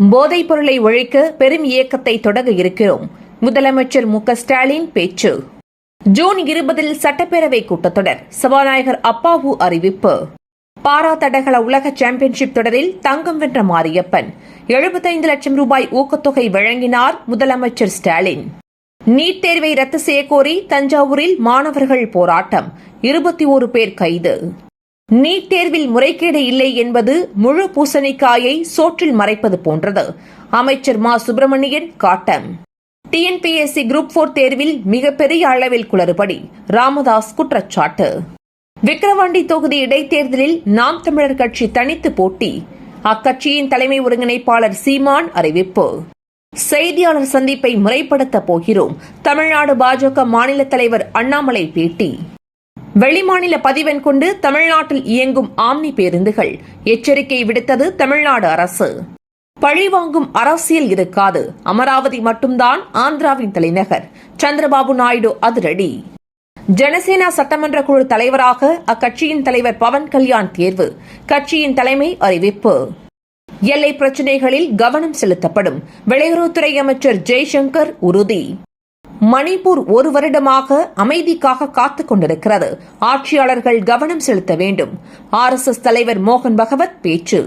போதைப் பொருளை ஒழிக்க பெரும் இயக்கத்தை தொடங்க இருக்கிறோம். முதலமைச்சர் மு.க.ஸ்டாலின் பேச்சு. ஜூன் 20 சட்டப்பேரவை கூட்டத்தொடர். சபாநாயகர் அப்பாவு அறிவிப்பு. பாரா தடகள உலக சாம்பியன்ஷிப் தொடரில் தங்கம் வென்ற மாரியப்பன் 75 லட்சம் ரூபாய் ஊக்கத்தொகை வழங்கினார் முதலமைச்சர் ஸ்டாலின். நீட் தேர்வை ரத்து செய்யக்கோரி தஞ்சாவூரில் மாணவர்கள் போராட்டம். 21 பேர் கைது. நீட் தேர்வில் முறைகேடு இல்லை என்பது முழு பூசணிக்காயை சோற்றில் மறைப்பது போன்றது. அமைச்சர் மா சுப்பிரமணியன் காட்டம். டிஎன்பிஎஸ்சி குரூப் 4 தேர்வில் மிகப்பெரிய அளவில் குளறுபடி. ராமதாஸ் குற்றச்சாட்டு. விக்கிரவாண்டி தொகுதி இடைத்தேர்தலில் நாம் தமிழர் கட்சி தனித்து போட்டி. அக்கட்சியின் தலைமை ஒருங்கிணைப்பாளர் சீமான் அறிவிப்பு. செய்தியாளர் சந்திப்பை முறைப்படுத்த போகிறோம். தமிழ்நாடு பாஜக மாநில தலைவர் அண்ணாமலை பேட்டி. வெளிமாநில பதிவெண் கொண்டு தமிழ்நாட்டில் இயங்கும் ஆம்னி பேருந்துகள் எச்சரிக்கை விடுத்தது தமிழ்நாடு அரசு. பழிவாங்கும் அரசியல் இருக்காது. அமராவதி மட்டும்தான் ஆந்திராவின் தலைநகர். சந்திரபாபு நாயுடு அதிரடி. ஜனசேனா சட்டமன்ற குழு தலைவராக அக்கட்சியின் தலைவர் பவன் கல்யாண் தேர்வு. கட்சியின் தலைமை அறிவிப்பு. எல்லை பிரச்சினைகளில் கவனம் செலுத்தப்படும். வெளியுறவுத்துறை அமைச்சர் ஜெய்சங்கர் உறுதி. மணிப்பூர் 1 வருடமாக அமைதிக்காக காத்துக் கொண்டிருக்கிறது. ஆட்சியாளர்கள் கவனம் செலுத்த வேண்டும். RSS தலைவர் மோகன் பகவத் பேச்சு.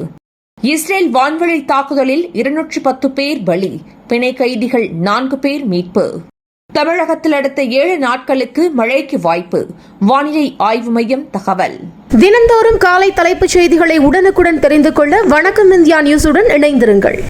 இஸ்ரேல் வான்வழி தாக்குதலில் 210 பேர் பலி. பிணை கைதிகள் 4 பேர் மீட்பு. தமிழகத்தில் அடுத்த 7 நாட்களுக்கு மழைக்கு வாய்ப்பு. வானிலை ஆய்வு மையம் தகவல். தினந்தோறும் காலை தலைப்புச் செய்திகளை உடனுக்குடன் தெரிந்து கொள்ள வணக்கம் இந்தியா நியூஸுடன் இணைந்திருங்கள்.